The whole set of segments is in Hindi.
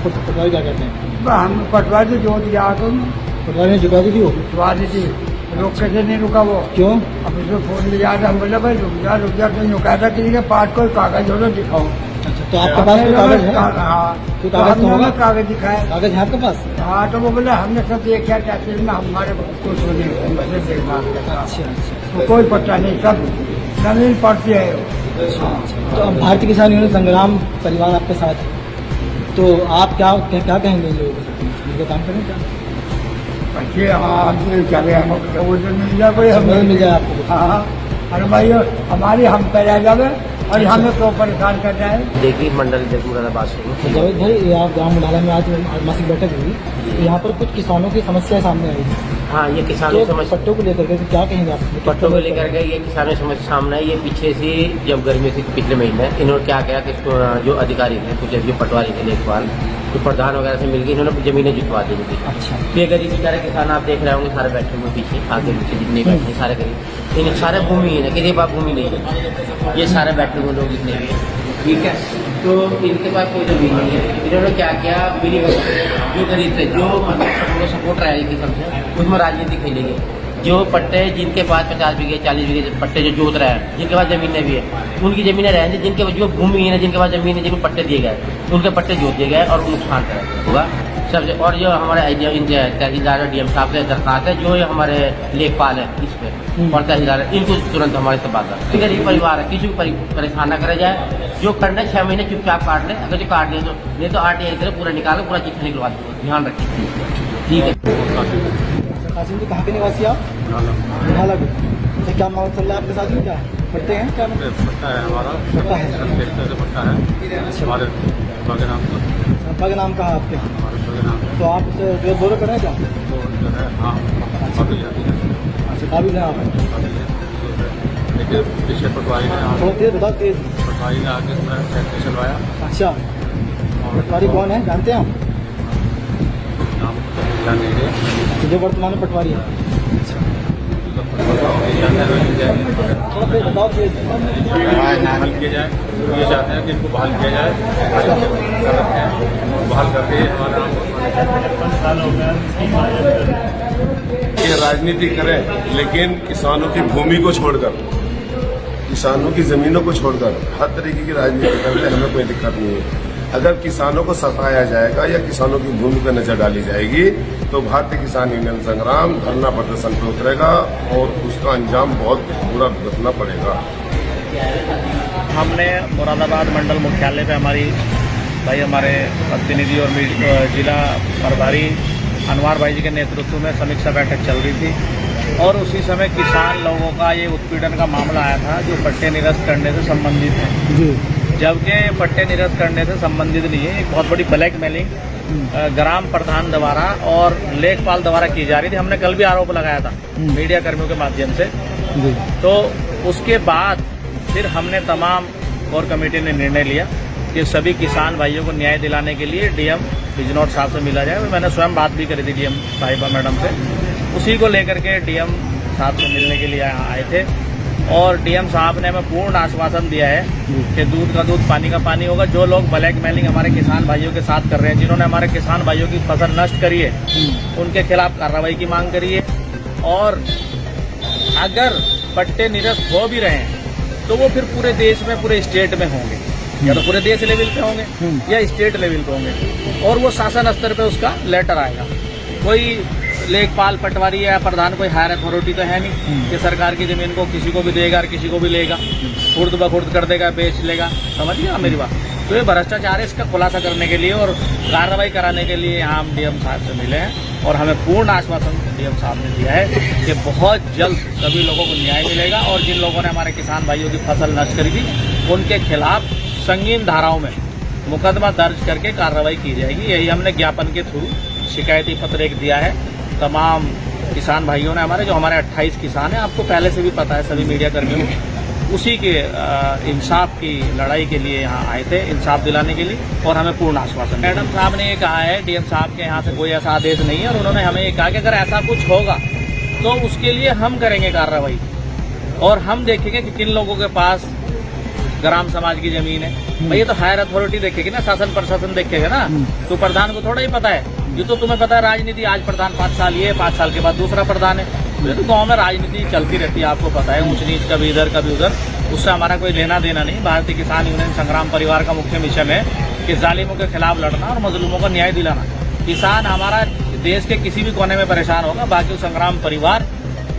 पटवारी क्या कहते हैं? हम पटवारी जो दिया तुम पटवारी ने जुटा दी थी वो? जुटवा दी थी। रोक कैसे नहीं रुका वो? क्यों? अब उसमें फोन लिया था, हम बोले भाई रुक जा तो यूँ कहता कि ये पास कोई कागज हो तो दिखाओ। अच्छा, तो आपके पास कोई कागज है? हाँ, कोई कागज तो होगा? कागज दिखाया। कागज है आपके पास? हाँ, तो वो बोले हमने सब देखा तहसील में, हमारे कुछ नहीं देखना। अच्छा अच्छा। तो कोई पता नहीं, सब जमीन पड़ती है। तो अब भारतीय किसान यूनियन संग्राम परिवार आपके साथ है, तो आप क्या कहेंगे इन लोगों को? इनके काम करें क्या? अच्छे आदमी चले हम वो जो मिल जाए कोई मदद मिल जाए आपको? हाँ, अरे भाई हमारी हम पे रह जावे और हमें तो परेशान कर रहा है। देखिए मंडल मुरादाबाद से जावेद भाई, आप गाँव मुडाला में आज मासिक बैठक हुई, तो यहाँ पर कुछ किसानों की समस्या सामने आई है। हाँ, ये किसानों तो पट्टों को लेकर के क्या कहेंगे आप? पट्टों को लेकर के ये किसानों की समस्या सामने है। ये पीछे से जब गर्मी थी पिछले महीने, इन्होंने क्या किया कि जो अधिकारी थे, कुछ जो पटवारी थे लेखपाल, तो प्रधान वगैरह से मिलकर इन्होंने जमीनें जुटवा दी थी। अच्छा। तो ये गरीब बेचारे किसान आप देख रहे होंगे, सारे बैठे हुए पीछे आगे पीछे जितने बैठे सारे गरीब, इन सारे भूमि है, किसी के पास भूमि नहीं है, ये सारे बैठे हुए लोग जितने भी, ठीक है। तो इनके पास कोई जमीन नहीं है। इन्होंने क्या किया, मिली जो गरीब थे, जो सपोर्ट रहा है किस्म से, उसमें राजनीति खेलेगी। जो पट्टे जिनके पास 50 बीघे 40 बीघे पट्टे जो जोत रहे हैं, जिनके पास जमीनें भी है, उनकी जमीनें रहेंगी। जिनके जो भूमि है, जिनके पास जमीन है, जिनको पट्टे दिए गए, उनके पट्टे जोत दिए गए और नुकसान होगा सबसे। और जो हमारे तहसीलदार डीएम साहब से दरखास्त है, जो हमारे लेखपाल है इस पे और तहसीलदार, इनको तुरंत हमारे तबादला। गरीब परिवार है, किसी को परेशान न करा जाए। जो करना 6 महीने चुपचाप काट ले, अगर जो काट ले तो नहीं तो RTI की तरह पूरा निकालो, पूरा चिट्ठी निकलवा दो, ध्यान रखिए, ठीक है। कासिम जी, कहाँ के निवासी आप? मुडाला के। तो क्या माहौल चल रहा है आपके साथ में? क्या पट्टे हैं? क्या पट्टा है हमारा, पट्टा है? पट्टा है हमारे अब्बा के नाम पर। अब्बा का नाम कहाँ आपके? हमारे अब्बा के नाम तो आप उसे जो बोलो करें क्या? तो जो है हाँ काबिल जाती है। अच्छा, काबिल है आप? देखिए पीछे पटवारी ने थोड़ा तेज बताओ, तेज। पटवारी ने आके ट्रैक्टर चलवाया। अच्छा, पटवारी कौन है जानते हैं आप? नाम ध्यान नहीं है, जो वर्तमान में पटवारी है। थोड़ा तेज बताओ, तेज। बहाल किया जाए, ये चाहते हैं कि इनको बहाल किया जाए, बहाल करके हमारा ये राजनीति करें, लेकिन किसानों की भूमि को छोड़कर, किसानों की जमीनों को छोड़कर हर तरीके की राजनीति करने हमें कोई दिक्कत नहीं है। अगर किसानों को सताया जाएगा या किसानों की भूमि पर नजर डाली जाएगी तो भारतीय किसान यूनियन संग्राम धरना प्रदर्शन पे उतरेगा और उसका अंजाम बहुत बुरा भुगतना पड़ेगा। हमने मुरादाबाद मंडल मुख्यालय पे हमारे प्रतिनिधि और जिला प्रभारी अनवर भाई जी के नेतृत्व में समीक्षा बैठक चल रही थी और उसी समय किसान लोगों का ये उत्पीड़न का मामला आया था जो पट्टे निरस्त करने से संबंधित है। जबकि पट्टे निरस्त करने से संबंधित नहीं है, एक बहुत बड़ी ब्लैकमेलिंग ग्राम प्रधान द्वारा और लेखपाल द्वारा की जा रही थी। हमने कल भी आरोप लगाया था मीडिया कर्मियों के माध्यम से। तो उसके बाद फिर हमने तमाम कोर कमेटी ने निर्णय लिया कि सभी किसान भाइयों को न्याय दिलाने के लिए डीएम बिजनौर साहब से मिला जाए। मैंने स्वयं बात भी करी थी डीएम साहिबा मैडम से, उसी को लेकर के डीएम साहब से मिलने के लिए आए थे और डीएम साहब ने हमें पूर्ण आश्वासन दिया है कि दूध का दूध पानी का पानी होगा। जो लोग ब्लैकमेलिंग हमारे किसान भाइयों के साथ कर रहे हैं, जिन्होंने हमारे किसान भाइयों की फसल नष्ट करी है, उनके खिलाफ कार्रवाई की मांग करी है। और अगर पट्टे निरस्त हो भी रहे हैं तो वो फिर पूरे देश में, पूरे स्टेट में होंगे, या तो पूरे देश लेवल पे होंगे या स्टेट लेवल पे होंगे और वो शासन स्तर पे उसका लेटर आएगा। कोई लेखपाल पटवारी या प्रधान कोई हायर अथॉरिटी तो है नहीं कि सरकार की जमीन को किसी को भी देगा और किसी को भी लेगा, खुर्द बखुर्द कर देगा, बेच लेगा। समझ गया मेरी बात? तो ये भ्रष्टाचार है, इसका खुलासा करने के लिए और कार्रवाई कराने के लिए यहाँ हम डीएम साहब से मिले हैं और हमें पूर्ण आश्वासन डीएम साहब ने दिया है कि बहुत जल्द सभी लोगों को न्याय मिलेगा और जिन लोगों ने हमारे किसान भाइयों की फसल नष्ट करी थी उनके खिलाफ संगीन धाराओं में मुकदमा दर्ज करके कार्रवाई की जाएगी। यही हमने ज्ञापन के थ्रू शिकायती पत्र एक दिया है। तमाम किसान भाइयों ने हमारे, जो हमारे 28 किसान हैं, आपको पहले से भी पता है, सभी मीडिया कर्मियों, उसी के इंसाफ की लड़ाई के लिए यहाँ आए थे, इंसाफ दिलाने के लिए और हमें पूर्ण आश्वासन। मैडम साहब ने ये कहा है, डीएम साहब के यहाँ से कोई ऐसा आदेश नहीं है और उन्होंने हमें ये कहा कि अगर ऐसा कुछ होगा तो उसके लिए हम करेंगे कार्रवाई और हम देखेंगे कि किन लोगों के पास ग्राम समाज की जमीन है। भाई ये तो हायर अथॉरिटी देखेगी ना, शासन प्रशासन देखेगा ना, तो प्रधान को थोड़ा ही पता है। ये तो तुम्हें पता है राजनीति, आज प्रधान 5 साल ये, 5 साल के बाद दूसरा प्रधान है। ये तो गाँव में राजनीति चलती रहती है, आपको पता है, ऊंच नीच कभी इधर कभी उधर, उससे हमारा कोई लेना देना नहीं। भारतीय किसान यूनियन संग्राम परिवार का मुख्य मिशन है कि जालिमों के खिलाफ लड़ना और मजलूमों को न्याय दिलाना। किसान हमारा देश के किसी भी कोने में परेशान होगा, बाकी संग्राम परिवार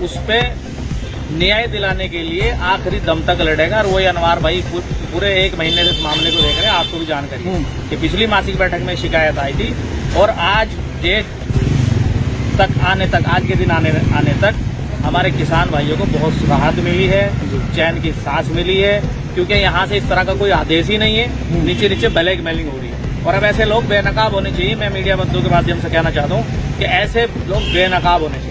उस पर न्याय दिलाने के लिए आखिरी दम तक लड़ेगा। और वही अनवर भाई पूरे 1 महीने से इस मामले को देख रहे हैं, आपको भी जानकारी है कि पिछली मासिक बैठक में शिकायत आई थी और आज डेट तक आज के दिन आने तक हमारे किसान भाइयों को बहुत राहत मिली है, चैन की सांस मिली है, क्योंकि यहाँ से इस तरह का कोई आदेश ही नहीं है, नीचे ब्लैकमेलिंग हो रही है। और अब ऐसे लोग बेनकाब होने चाहिए। मैं मीडिया बंधुओं के माध्यम से कहना चाहता हूँ कि ऐसे लोग बेनकाब होने चाहिए।